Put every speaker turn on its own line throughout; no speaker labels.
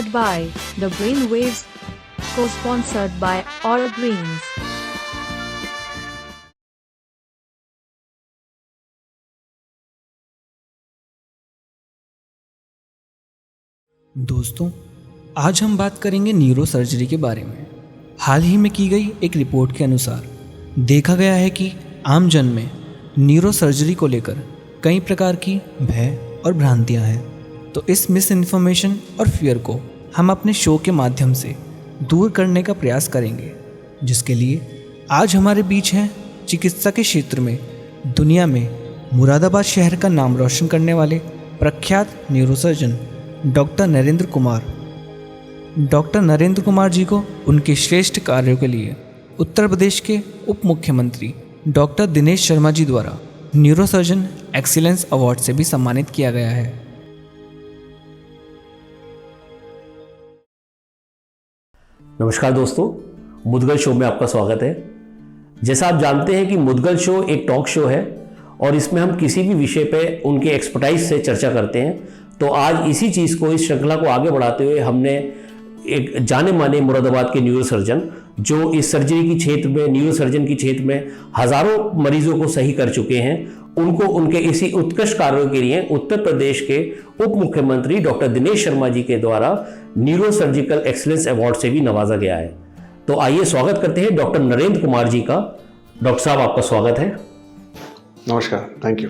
Sponsored by The Brainwaves. Co-sponsored by Aura Greens.
दोस्तों, आज हम बात करेंगे न्यूरो सर्जरी के बारे में। हाल ही में की गई एक रिपोर्ट के अनुसार देखा गया है कि आम जन में न्यूरो सर्जरी को लेकर कई प्रकार की भय और भ्रांतियां हैं। तो इस मिस इन्फॉर्मेशन और फियर को हम अपने शो के माध्यम से दूर करने का प्रयास करेंगे, जिसके लिए आज हमारे बीच हैं चिकित्सा के क्षेत्र में दुनिया में मुरादाबाद शहर का नाम रोशन करने वाले प्रख्यात neurosurgeon doctor Narendra Kumar. Doctor Narendra Kumar ji को उनके श्रेष्ठ कार्यों के लिए उत्तर प्रदेश के उप मुख्यमंत्री डॉक्टर दिनेश शर्मा जी द्वारा न्यूरोसर्जन एक्सीलेंस अवार्ड से भी सम्मानित किया गया है।
नमस्कार दोस्तों, मुद्गल शो में आपका स्वागत है। जैसा आप जानते हैं कि मुद्गल शो एक टॉक शो है और इसमें हम किसी भी विषय पे उनके एक्सपर्टाइज से चर्चा करते हैं। तो आज इसी चीज़ को, इस श्रृंखला को आगे बढ़ाते हुए हमने एक जाने माने मुरादाबाद के न्यूरोसर्जन, जो इस सर्जरी की क्षेत्र में, न्यूरोसर्जन की क्षेत्र में हज़ारों मरीजों को सही कर चुके हैं, उनको उनके इसी उत्कृष्ट कार्यों के लिए उत्तर प्रदेश के उप मुख्यमंत्री डॉक्टर दिनेश शर्मा जी के द्वारा न्यूरो सर्जिकल एक्सीलेंस अवार्ड से भी नवाजा गया है। तो आइए स्वागत करते हैं डॉक्टर नरेंद्र कुमार जी का। डॉक्टर साहब, आपका स्वागत है।
नमस्कार, थैंक यू।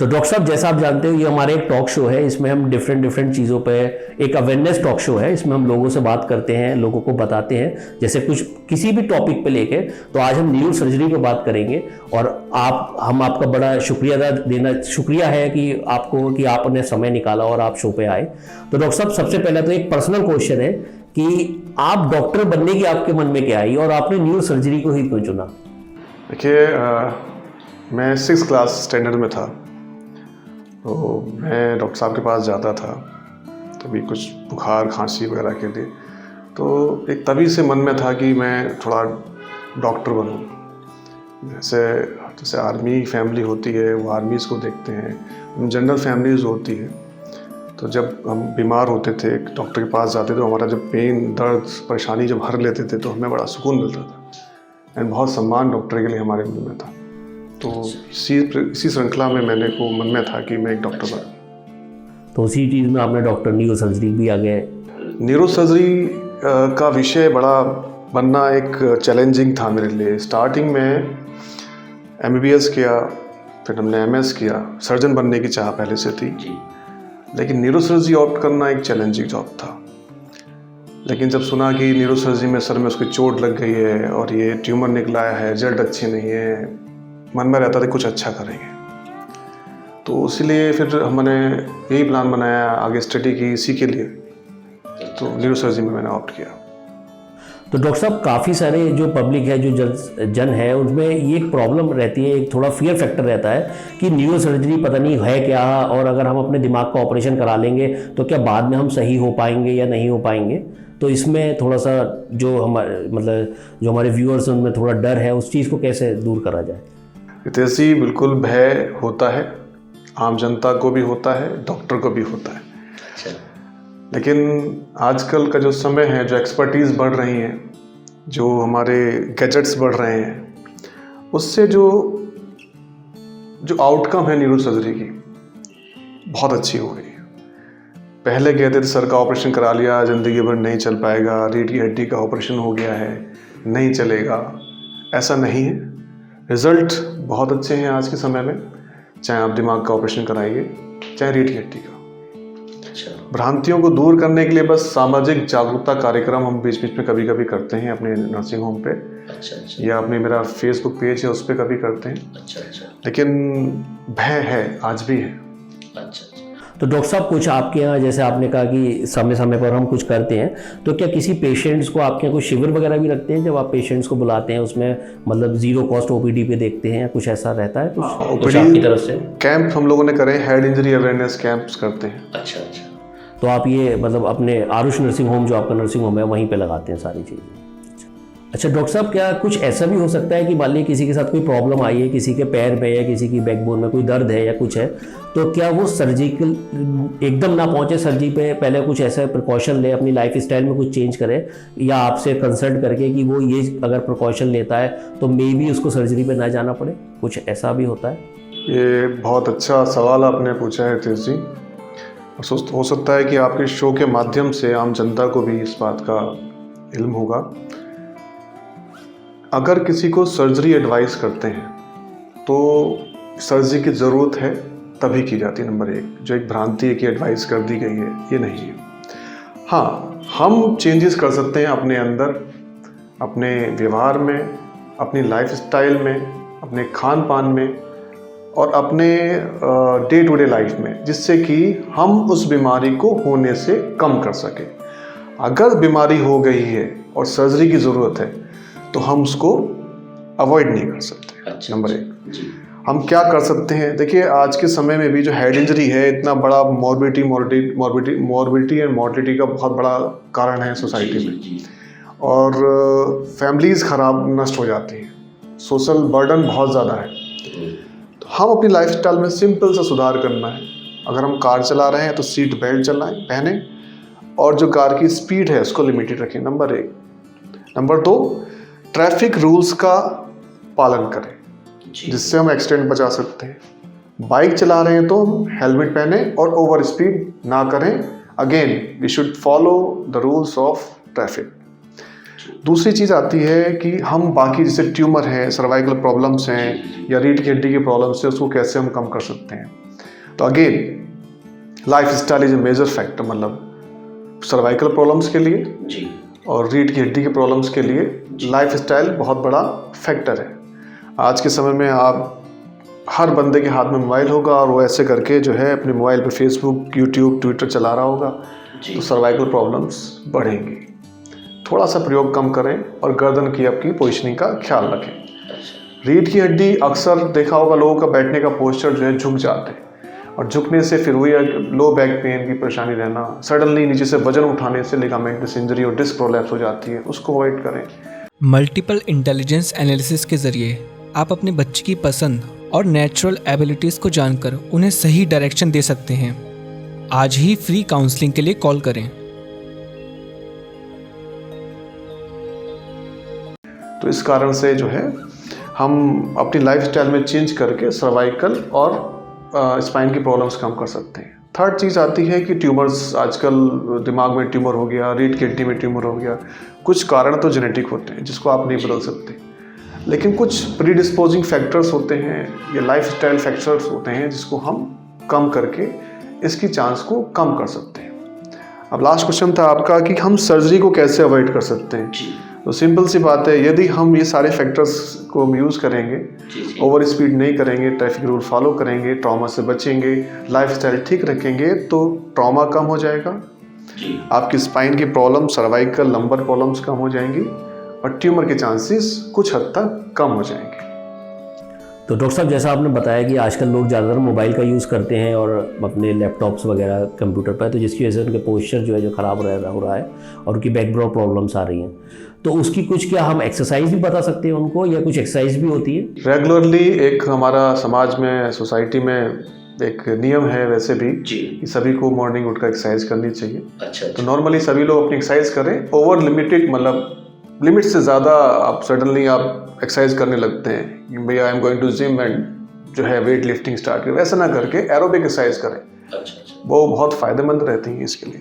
तो डॉक्टर साहब, जैसा आप जानते हो, ये हमारे एक टॉक शो है। इसमें हम डिफरेंट चीज़ों पे, एक अवेयरनेस टॉक शो है। इसमें हम लोगों से बात करते हैं, लोगों को बताते हैं, जैसे कुछ किसी भी टॉपिक पे लेके। तो आज हम न्यूरो सर्जरी पे बात करेंगे और हम आपका बड़ा शुक्रिया है कि आपने समय निकाला और आप शो पे आए। तो डॉक्टर साहब, सबसे पहले तो एक पर्सनल क्वेश्चन है कि आप डॉक्टर बनने की आपके मन में क्या आई और आपने न्यूरो सर्जरी को ही क्यों चुना?
देखिए, मैं 6th क्लास स्टैंडर्ड में था, तो मैं डॉक्टर साहब के पास जाता था तभी कुछ बुखार खांसी वगैरह के लिए। तो एक तभी से मन में था कि मैं थोड़ा डॉक्टर बनूं। जैसे आर्मी फैमिली होती है, वो आर्मीज़ को देखते हैं, जनरल फैमिलीज़ होती है। तो जब हम बीमार होते थे, एक डॉक्टर के पास जाते थे, तो हमारा जब पेन, दर्द, परेशानी जब हर लेते थे तो हमें बड़ा सुकून मिलता था एंड बहुत सम्मान डॉक्टर के लिए हमारे मन में था। तो इसी श्रृंखला में मेरे को मन में था कि मैं एक डॉक्टर बनूं।
तो उसी चीज़ में आपने डॉक्टर न्यूरो सर्जरी भी आ गए।
न्यूरो सर्जरी का विषय बड़ा बनना एक चैलेंजिंग था मेरे लिए। स्टार्टिंग में MBBS किया, फिर हमने MS किया। सर्जन बनने की चाह पहले से थी, लेकिन न्यूरो सर्जरी ऑप्ट करना एक चैलेंजिंग जॉब था। लेकिन जब सुना कि न्यूरो सर्जरी में सर में उसकी चोट लग गई है और ये ट्यूमर निकला है, रिजल्ट अच्छे नहीं है, मन में रहता था कुछ अच्छा करेंगे। तो इसीलिए फिर हमने यही प्लान बनाया, आगे स्टडी की इसी के लिए। तो न्यूरो सर्जरी में मैंने ऑप्ट किया।
तो डॉक्टर साहब, काफ़ी सारे जो पब्लिक है, जो जन है, उसमें ये एक प्रॉब्लम रहती है, एक थोड़ा फियर फैक्टर रहता है कि न्यूरो सर्जरी पता नहीं है क्या, और अगर हम अपने दिमाग का ऑपरेशन करा लेंगे तो क्या बाद में हम सही हो पाएंगे या नहीं हो पाएंगे। तो इसमें थोड़ा सा जो हमारे व्यूअर्स हैं उनमें थोड़ा डर है, उस चीज़ को कैसे दूर करा जाए?
हितेशी, बिल्कुल भय होता है, आम जनता को भी होता है, डॉक्टर को भी होता है। लेकिन आजकल का जो समय है, जो एक्सपर्टीज़ बढ़ रही है, जो हमारे गैजेट्स बढ़ रहे हैं, उससे जो आउटकम है न्यूरो सर्जरी की बहुत अच्छी हो गई। पहले कहते थे सर का ऑपरेशन करा लिया, ज़िंदगी भर नहीं चल पाएगा, रीढ़ की हड्डी का ऑपरेशन हो गया है, नहीं चलेगा। ऐसा नहीं है। रिज़ल्ट बहुत अच्छे हैं आज के समय में, चाहे आप दिमाग का ऑपरेशन कराइए, चाहे रीढ़ की हड्डी का। भ्रांतियों को दूर करने के लिए बस सामाजिक जागरूकता कार्यक्रम हम बीच बीच में कभी कभी करते हैं अपने नर्सिंग होम पे। या अपने मेरा फेसबुक पेज है उस पर कभी करते हैं। लेकिन भय है, आज भी है।
तो डॉक्टर साहब, कुछ आपके यहाँ, जैसे आपने कहा कि समय समय पर हम कुछ करते हैं, तो क्या किसी पेशेंट्स को आपके यहाँ कुछ शिविर वगैरह भी रखते हैं जब आप पेशेंट्स को बुलाते हैं, उसमें मतलब 0 कॉस्ट OPD पे देखते हैं, कुछ ऐसा रहता है? कुछ आपकी तरफ से
कैंप हम लोगों ने करे, हेड इंजरी अवेयरनेस कैंप्स करते हैं।
अच्छा। तो आप ये मतलब अपने आरुष नर्सिंग होम, जो आपका नर्सिंग होम है, वहीं पे लगाते हैं सारी चीज़ें? अच्छा डॉक्टर साहब, क्या कुछ ऐसा भी हो सकता है कि मान लीजिए किसी के साथ कोई प्रॉब्लम आई है, किसी के पैर में या किसी की बैकबोन में कोई दर्द है या कुछ है, तो क्या वो सर्जिकल एकदम ना पहुंचे सर्जरी पे, पहले कुछ ऐसा प्रिकॉशन ले, अपनी लाइफ स्टाइल में कुछ चेंज करे, या आपसे कंसल्ट करके कि वो ये अगर प्रिकॉशन लेता है तो मे बी उसको सर्जरी पे ना जाना पड़े, कुछ ऐसा भी होता है?
ये बहुत अच्छा सवाल आपने पूछा है रितेश जी। हो सकता है कि आपके शो के माध्यम से आम जनता को भी इस बात का इल्म होगा। अगर किसी को सर्जरी एडवाइस करते हैं तो सर्जरी की ज़रूरत है तभी की जाती है। नंबर एक, जो एक भ्रांति है कि एडवाइस कर दी गई है, ये नहीं है। हाँ, हम चेंजेस कर सकते हैं अपने अंदर, अपने व्यवहार में, अपनी लाइफ स्टाइल में, अपने खान पान में और अपने डे टू डे लाइफ में, जिससे कि हम उस बीमारी को होने से कम कर सकें। अगर बीमारी हो गई है और सर्जरी की ज़रूरत है तो हम उसको अवॉइड नहीं कर सकते।
अच्छा,
नंबर एक, हम क्या कर सकते हैं? देखिए, आज के समय में भी जो हेड इंजरी है, इतना बड़ा मॉर्बिडिटी एंड मॉर्टिलिटी का बहुत बड़ा कारण है सोसाइटी में, और फैमिलीज़ खराब नष्ट हो जाती हैं, सोशल बर्डन बहुत ज़्यादा है। तो हम अपनी लाइफस्टाइल में सिंपल सा सुधार करना है। अगर हम कार चला रहे हैं तो सीट बेल्ट चलाएं, पहने, और जो कार की स्पीड है उसको लिमिटेड रखें। नंबर एक। नंबर दो, ट्रैफिक रूल्स का पालन करें, जिससे हम एक्सीडेंट बचा सकते हैं। बाइक चला रहे हैं तो हम हेलमेट पहने और ओवर स्पीड ना करें। Again, we should follow the rules of traffic. दूसरी चीज़ आती है कि हम बाकी जैसे ट्यूमर है, सर्वाइकल प्रॉब्लम्स हैं या रीढ़ की हड्डी की प्रॉब्लम्स है, उसको कैसे हम कम कर सकते हैं। तो again, life style is a major factor. मतलब सर्वाइकल प्रॉब्लम्स के लिए और रीढ़ की हड्डी के प्रॉब्लम्स के लिए लाइफ स्टाइल बहुत बड़ा फैक्टर है। आज के समय में आप हर बंदे के हाथ में मोबाइल होगा और वो ऐसे करके जो है अपने मोबाइल पे फेसबुक, यूट्यूब, ट्विटर चला रहा होगा, तो सर्वाइकल प्रॉब्लम्स बढ़ेंगी। थोड़ा सा प्रयोग कम करें और गर्दन की आपकी पोजीशनिंग का ख्याल रखें। रीढ़ की हड्डी अक्सर देखा होगा लोगों का बैठने का पोस्चर जो है झुक जाते हैं, और झुकने से फिर वही लो बैक पेन की परेशानी रहना, सडनली नीचे से वजन उठाने से लिगामेंटस इंजरी और डिस्क प्रोलैप्स हो जाती है, उसको अवॉइड करें।
मल्टीपल इंटेलिजेंस एनालिसिस के ज़रिए आप अपने बच्चे की पसंद और नेचुरल एबिलिटीज़ को जानकर उन्हें सही डायरेक्शन दे सकते हैं। आज ही फ्री काउंसलिंग के लिए कॉल करें।
तो इस कारण से जो है हम अपनी लाइफस्टाइल में चेंज करके सर्वाइकल और स्पाइन की प्रॉब्लम्स कम कर सकते हैं। थर्ड चीज़ आती है कि ट्यूमर्स, आजकल दिमाग में ट्यूमर हो गया, रीढ़ की हड्डी में ट्यूमर हो गया। कुछ कारण तो जेनेटिक होते हैं जिसको आप नहीं बदल सकते, लेकिन कुछ प्रीडिस्पोजिंग फैक्टर्स होते हैं या लाइफस्टाइल फैक्टर्स होते हैं जिसको हम कम करके इसकी चांस को कम कर सकते हैं। अब लास्ट क्वेश्चन था आपका कि हम सर्जरी को कैसे अवॉइड कर सकते हैं। तो सिंपल सी बात है, यदि हम ये सारे फैक्टर्स को हम यूज़ करेंगे, ओवर स्पीड नहीं करेंगे, ट्रैफिक रूल फॉलो करेंगे, ट्रॉमा से बचेंगे, लाइफस्टाइल ठीक रखेंगे, तो ट्रॉमा कम हो जाएगा, आपकी स्पाइन की प्रॉब्लम, सर्वाइकल, लंबर प्रॉब्लम्स कम हो जाएंगी और ट्यूमर के चांसेस कुछ हद तक कम हो जाएंगे।
तो डॉक्टर साहब, जैसा आपने बताया कि आजकल लोग ज़्यादातर मोबाइल का यूज़ करते हैं और अपने लैपटॉप्स वगैरह कंप्यूटर पर, तो जिसकी वजह से उनके पोस्चर जो है जो ख़राब हो रहा है और उनकी बैकग्राउंड प्रॉब्लम्स आ रही हैं, तो उसकी कुछ क्या हम एक्सरसाइज भी बता सकते हैं उनको, या कुछ एक्सरसाइज भी होती है?
रेगुलरली एक हमारा समाज में, सोसाइटी में एक नियम है वैसे भी कि सभी को मॉर्निंग उठकर एक्सरसाइज करनी चाहिए।
अच्छा।
तो नॉर्मली सभी लोग अपनी एक्सरसाइज करें। ओवर लिमिटेड, मतलब लिमिट से ज़्यादा आप सडनली आप एक्सरसाइज करने लगते हैं, भैया I am going to gym and जो है वेट लिफ्टिंग स्टार्ट करें, वैसा ना करके एरोबिक एक्सरसाइज करें। अच्छा। वो बहुत फ़ायदेमंद रहती हैं इसके लिए।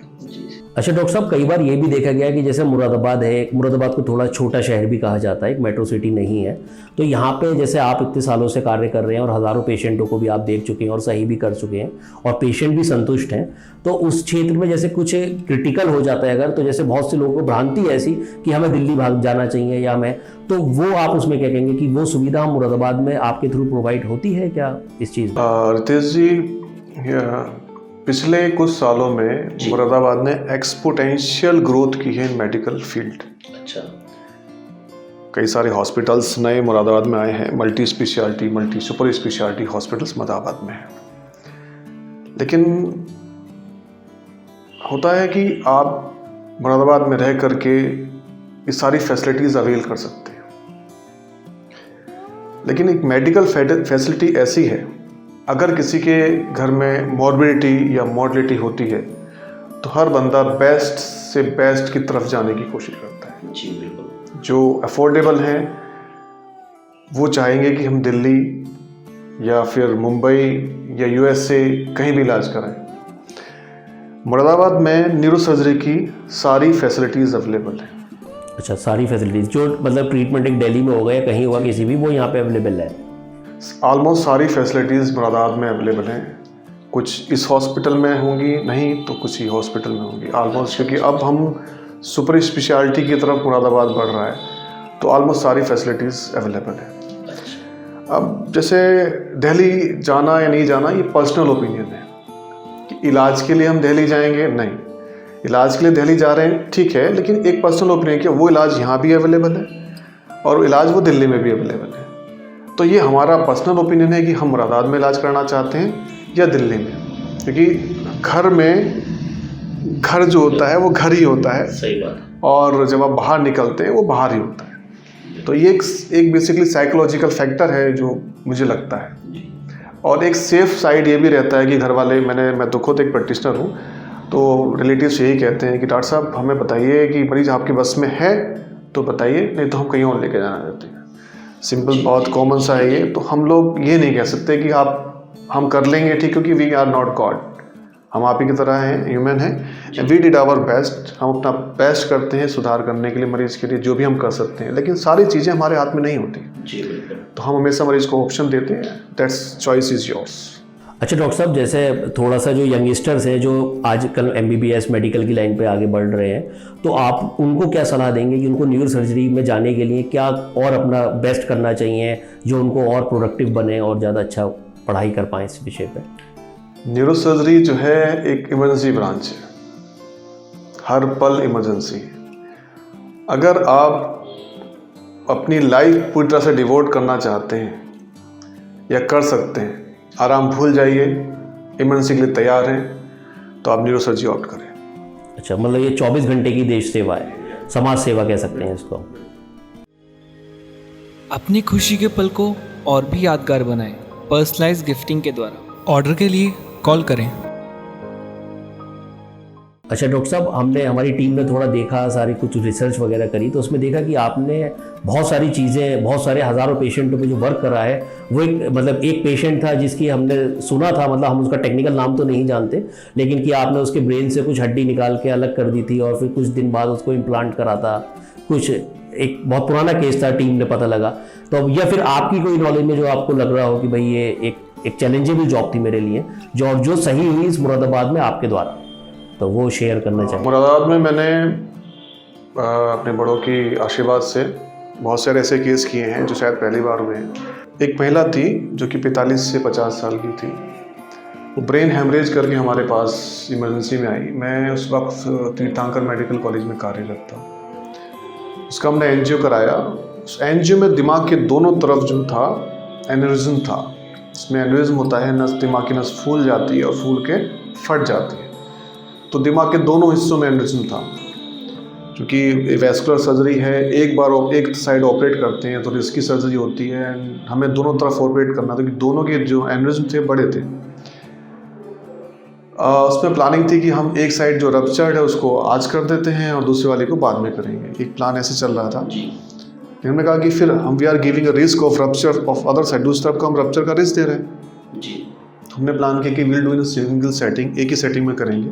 अच्छा डॉक्टर साहब, कई बार ये भी देखा गया कि जैसे मुरादाबाद है, मुरादाबाद को थोड़ा छोटा शहर भी कहा जाता है, एक मेट्रो सिटी नहीं है, तो यहाँ पे जैसे आप इतने सालों से कार्य कर रहे हैं और हज़ारों पेशेंटों को भी आप देख चुके हैं और सही भी कर चुके हैं और पेशेंट भी संतुष्ट हैं, तो उस क्षेत्र में जैसे कुछ क्रिटिकल हो जाता है अगर, तो जैसे बहुत से लोगों को भ्रांति है ऐसी कि हमें दिल्ली भाग जाना चाहिए या हमें, तो वो आप उसमें क्या कहेंगे कि वो सुविधा मुरादाबाद में आपके थ्रू प्रोवाइड होती है क्या इस चीज़ में?
रितेश जी, पिछले कुछ सालों में मुरादाबाद ने एक्सपोनेंशियल ग्रोथ की है इन मेडिकल फील्ड।
अच्छा।
कई सारे हॉस्पिटल्स नए मुरादाबाद में आए हैं, multi speciality, multi super speciality hospitals Moradabad में हैं। लेकिन होता है कि आप मुरादाबाद में रह करके ये सारी फैसिलिटीज़ अवेल कर सकते हैं। लेकिन एक मेडिकल फैसिलिटी ऐसी है, अगर किसी के घर में मॉर्बिडिटी या मॉर्टलिटी होती है तो हर बंदा बेस्ट से बेस्ट की तरफ जाने की कोशिश करता है।
जी बिल्कुल।
जो अफोर्डेबल हैं वो चाहेंगे कि हम दिल्ली या फिर मुंबई या यूएसए कहीं भी इलाज कराएं। मुरादाबाद में न्यूरो सर्जरी की सारी फैसिलिटीज़ अवेलेबल हैं।
अच्छा, सारी फैसिलिटीज़ जो मतलब ट्रीटमेंट एक दिल्ली में होगा या कहीं होगा किसी भी, वो यहाँ पे अवेलेबल है।
ऑलमोस्ट सारी फैसिलिटीज़ मुरादाबाद में अवेलेबल हैं। कुछ इस हॉस्पिटल में होंगी, नहीं तो कुछ ही हॉस्पिटल में होंगी ऑलमोस्ट, क्योंकि अब हम सुपर स्पेशलिटी की तरफ मुरादाबाद बढ़ रहा है, तो ऑलमोस्ट सारी फैसिलिटीज़ अवेलेबल है। अब जैसे दिल्ली जाना या नहीं जाना ये पर्सनल ओपिनियन है कि इलाज के लिए हम दिल्ली जाएंगे, नहीं, इलाज के लिए दिल्ली जा रहे हैं ठीक है, लेकिन एक पर्सनल ओपिनियन कि वो इलाज यहाँ भी अवेलेबल है और इलाज वो दिल्ली में भी अवेलेबल है। तो ये हमारा पर्सनल ओपिनियन है कि हम मुरादाबाद में इलाज कराना चाहते हैं या दिल्ली में, क्योंकि घर जो होता है वो घर ही होता है।
सही बात।
और जब आप बाहर निकलते हैं वो बाहर ही होता है। तो ये एक बेसिकली साइकोलॉजिकल फैक्टर है जो मुझे लगता है। और एक सेफ साइड ये भी रहता है कि घर वाले, मैं तो खुद एक प्रैक्टिशनर हूँ, तो रिलेटिव्स यही कहते हैं कि डॉक्टर साहब हमें बताइए कि मरीज आपके बस में है तो बताइए, नहीं तो हम कहीं और लेके जाना चाहते हैं। सिंपल, बहुत कॉमन सा है ये। तो हम लोग ये नहीं कह सकते कि हम कर लेंगे ठीक, क्योंकि वी आर नॉट गॉड, हम आप ही की तरह हैं, ह्यूमन हैं। वी डिड आवर बेस्ट, हम अपना बेस्ट करते हैं सुधार करने के लिए, मरीज़ के लिए जो भी हम कर सकते हैं, लेकिन सारी चीज़ें हमारे हाथ में नहीं होती।
जी बिल्कुल।
तो हम हमेशा मरीज़ को ऑप्शन देते हैं, दैट्स चॉइस इज़ योर्स।
अच्छा डॉक्टर साहब, जैसे थोड़ा सा जो यंगस्टर्स हैं जो आजकल MBBS मेडिकल की लाइन पे आगे बढ़ रहे हैं, तो आप उनको क्या सलाह देंगे कि उनको न्यूरो सर्जरी में जाने के लिए क्या और अपना बेस्ट करना चाहिए जो उनको और प्रोडक्टिव बने और ज़्यादा अच्छा पढ़ाई कर पाएँ इस विषय पे?
न्यूरो सर्जरी जो है एक इमरजेंसी ब्रांच है, हर पल इमरजेंसी। अगर आप अपनी लाइफ पूरी तरह से डिवोट करना चाहते हैं या कर सकते हैं, आराम भूल जाइए, इमरजेंसी के लिए तैयार हैं, तो आप न्यूरो सर्जरी ऑप्ट करें।
अच्छा, मतलब ये 24 घंटे की देश सेवा है, समाज सेवा कह सकते हैं इसको।
अपनी खुशी के पल को और भी यादगार बनाएं पर्सनलाइज गिफ्टिंग के द्वारा। ऑर्डर के लिए कॉल करें।
अच्छा डॉक्टर साहब, हमने हमारी टीम ने थोड़ा देखा, सारी कुछ रिसर्च वगैरह करी, तो उसमें देखा कि आपने बहुत सारी चीज़ें, बहुत सारे हज़ारों पेशेंटों पे जो वर्क करा है, वो एक पेशेंट था जिसकी हमने सुना था, मतलब हम उसका टेक्निकल नाम तो नहीं जानते, लेकिन कि आपने उसके ब्रेन से कुछ हड्डी निकाल के अलग कर दी थी और फिर कुछ दिन बाद उसको इम्प्लांट करा था। कुछ एक बहुत पुराना केस था, टीम ने पता लगा। तो या फिर आपकी कोई नॉलेज में जो आपको लग रहा हो कि भाई ये एक चैलेंजेबल जॉब थी मेरे लिए, जो सही हुई इस मुरादाबाद में आपके द्वारा, तो वो शेयर करना चाहिए।
मुरादाबाद में मैंने अपने बड़ों की आशीर्वाद से बहुत सारे ऐसे केस किए हैं जो शायद पहली बार हुए हैं। एक महिला थी जो कि 45 से 50 साल की थी, वो ब्रेन हेमरेज करके हमारे पास इमरजेंसी में आई। मैं उस वक्त तीर्थंकर मेडिकल कॉलेज में कार्यरत था। उसका हमने एंजियो कराया। उस एंजियो में दिमाग के दोनों तरफ जो था एनेरिज्म था। इसमें एनेरिज्म होता है, नस, दिमाग की नस फूल जाती है और फूल के फट जाती है, तो दिमाग के दोनों हिस्सों में एनेरिज्म था। क्योंकि वैस्कुलर सर्जरी है, एक बार एक साइड ऑपरेट करते हैं तो रिस्की सर्जरी होती है, एंड हमें दोनों तरफ ऑपरेट करना था क्योंकि दोनों के जो एनेरिज्म थे बड़े थे। उसमें प्लानिंग थी कि हम एक साइड जो रप्चर्ड है उसको आज कर देते हैं और दूसरे वाले को बाद में करेंगे। एक प्लान ऐसे चल रहा था। हमने कहा कि फिर हम we are giving a risk of rupture of other side, दूसरी तरफ को हम रप्चर का रिस्क दे रहे हैं जी। हमने प्लान किया कि will do in single setting, एक ही सेटिंग में करेंगे।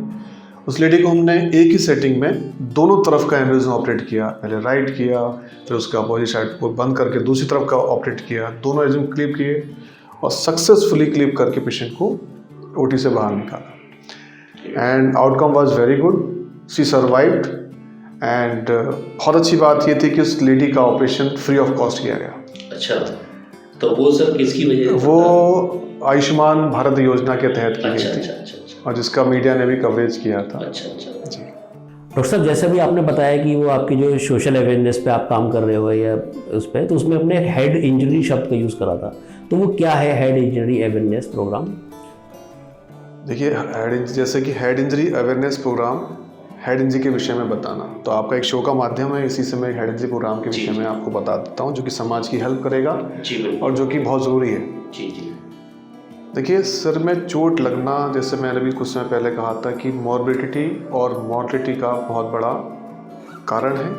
उस लेडी को हमने एक ही सेटिंग में दोनों तरफ का एनेरिज्म ऑपरेट किया। पहले राइट किया, फिर उसका अपोजिट साइड को बंद करके दूसरी तरफ का ऑपरेट किया। दोनों एनेरिज्म क्लिप किए और सक्सेसफुली क्लिप करके पेशेंट को ओटी से बाहर निकाला। And outcome was very good, she survived. And बहुत अच्छी बात ये थी कि उस लेडी का ऑपरेशन फ्री ऑफ कॉस्ट किया गया।
अच्छा, तो वो सर किसकी वजह से?
वो आयुष्मान भारत योजना के तहत की गई थी।
अच्छा।
और जिसका मीडिया ने भी कवरेज किया था।
अच्छा
जी।
डॉक्टर साहब, जैसे भी आपने बताया कि वो आपकी जो सोशल अवेयरनेस पे आप काम कर रहे हो या उस पर, तो उसमें अपने हेड इंजरी शब्द का यूज़ करा था, तो वो क्या है हेड इंजरी अवेयरनेस प्रोग्राम?
देखिए, जैसे कि head injury awareness program head injury के विषय में बताना। तो आपका एक शो का माध्यम है, इसी से मैं हेड इंजरी प्रोग्राम के विषय में आपको बता देता हूँ, जो कि समाज की हेल्प करेगा और जो कि बहुत ज़रूरी है। देखिए, सिर में चोट लगना, जैसे मैंने भी कुछ समय पहले कहा था कि मॉर्बिडिटी और मॉर्टलिटी का बहुत बड़ा कारण है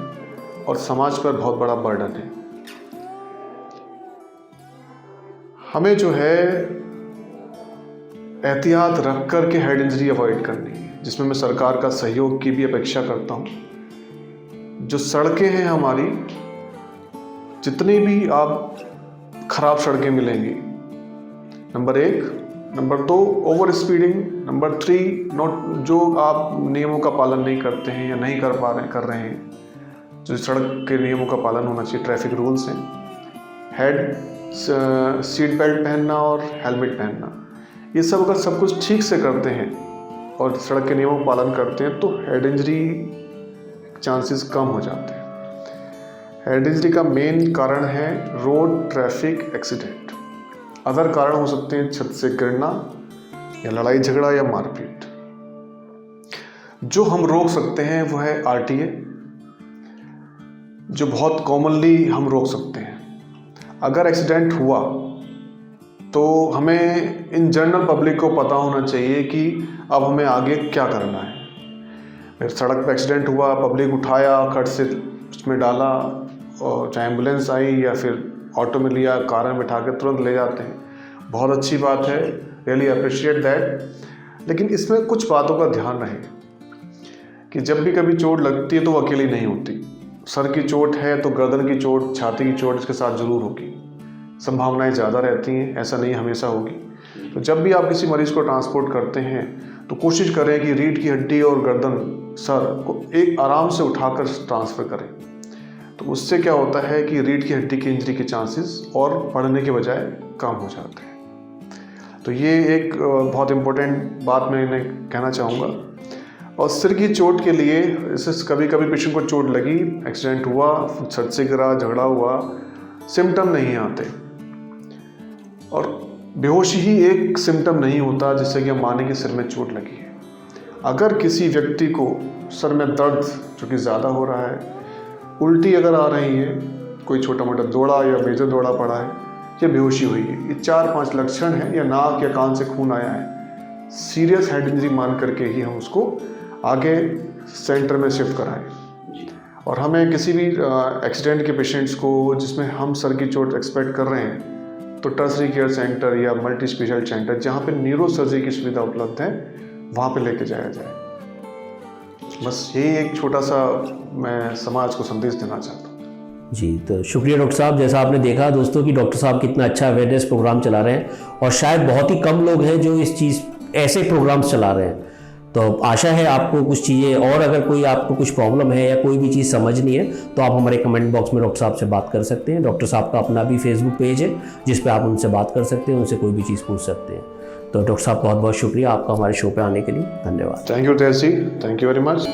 और समाज पर बहुत बड़ा बर्डन है। हमें जो है एहतियात रख कर के हेड इंजरी अवॉइड करनी है, जिसमें मैं सरकार का सहयोग की भी अपेक्षा करता हूँ। जो सड़कें हैं हमारी, जितनी भी आप खराब सड़कें मिलेंगी, number 1, number 2 over speeding, number 3 जो आप नियमों का पालन नहीं करते हैं या नहीं कर रहे हैं, जो सड़क के नियमों का पालन होना चाहिए, ट्रैफिक रूल्स हैं, सीट बेल्ट पहनना और हेलमेट पहनना, ये सब अगर सब कुछ ठीक से करते हैं और सड़क के नियमों का पालन करते हैं तो हेड इंजरी चांसेस कम हो जाते हैं। हेड इंजरी का मेन कारण है रोड ट्रैफिक एक्सीडेंट। अदर कारण हो सकते हैं छत से गिरना या लड़ाई झगड़ा या मारपीट। जो हम रोक सकते हैं वो है RTA, जो बहुत कॉमनली हम रोक सकते हैं। अगर एक्सीडेंट हुआ तो हमें इन जनरल पब्लिक को पता होना चाहिए कि अब हमें आगे क्या करना है। फिर सड़क पर एक्सीडेंट हुआ, पब्लिक उठाया, खट से उसमें डाला, और चाहे एम्बुलेंस आई या फिर ऑटो में लिया, कार में बिठा के तुरंत ले जाते हैं, बहुत अच्छी बात है, रियली अप्रिशिएट दैट। लेकिन इसमें कुछ बातों का ध्यान रहे कि जब भी कभी चोट लगती है तो वो अकेली नहीं होती। सर की चोट है तो गर्दन की चोट, छाती की चोट इसके साथ ज़रूर होगी, संभावनाएं ज़्यादा रहती हैं, ऐसा नहीं हमेशा होगी। तो जब भी आप किसी मरीज़ को ट्रांसपोर्ट करते हैं तो कोशिश करें कि रीढ़ की हड्डी और गर्दन, सर को एक आराम से उठाकर ट्रांसफ़र करें। तो उससे क्या होता है कि रीढ़ की हड्डी की इंजरी के चांसेस और बढ़ने के बजाय कम हो जाते हैं। तो ये एक बहुत इम्पोर्टेंट बात मैं इन्हें कहना चाहूँगा। और सिर की चोट के लिए, जैसे कभी कभी पेशेंट को चोट लगी, एक्सीडेंट हुआ, छत से गिरा, झगड़ा हुआ, सिम्टम नहीं आते, और बेहोशी ही एक सिम्टम नहीं होता जिससे कि हम माने कि सिर में चोट लगी है। अगर किसी व्यक्ति को सर में दर्द जो कि ज़्यादा हो रहा है, उल्टी अगर आ रही है, कोई छोटा मोटा दौड़ा या मेजर दौड़ा पड़ा है, या बेहोशी हुई है, ये 4-5 लक्षण हैं, या नाक या कान से खून आया है, सीरियस हेड इंजरी मान करके ही हम उसको आगे सेंटर में शिफ्ट कराएं। और हमें किसी भी एक्सीडेंट के पेशेंट्स को जिसमें हम सर की चोट एक्सपेक्ट कर रहे हैं तो टर्सरी केयर सेंटर या मल्टी स्पेशल सेंटर, जहाँ पे न्यूरो सर्जरी की सुविधा उपलब्ध है, वहाँ पे लेके जाया जाए। बस यही एक छोटा सा मैं समाज को संदेश देना चाहता हूँ।
जी, तो शुक्रिया डॉक्टर साहब। जैसा आपने देखा दोस्तों कि डॉक्टर साहब कितना अच्छा अवेयरनेस प्रोग्राम चला रहे हैं, और शायद बहुत ही कम लोग हैं जो इस चीज़ ऐसे प्रोग्राम्स चला रहे हैं। तो आशा है आपको कुछ चीज़ें, और अगर कोई आपको कुछ प्रॉब्लम है या कोई भी चीज़ समझनी है तो आप हमारे कमेंट बॉक्स में डॉक्टर साहब से बात कर सकते हैं। डॉक्टर साहब का अपना भी फेसबुक पेज है जिस पे आप उनसे बात कर सकते हैं, उनसे कोई भी चीज़ पूछ सकते हैं। तो डॉक्टर साहब बहुत बहुत शुक्रिया आपका हमारे शो पे आने के लिए, धन्यवाद।
Thank you Tej ji, thank you very much.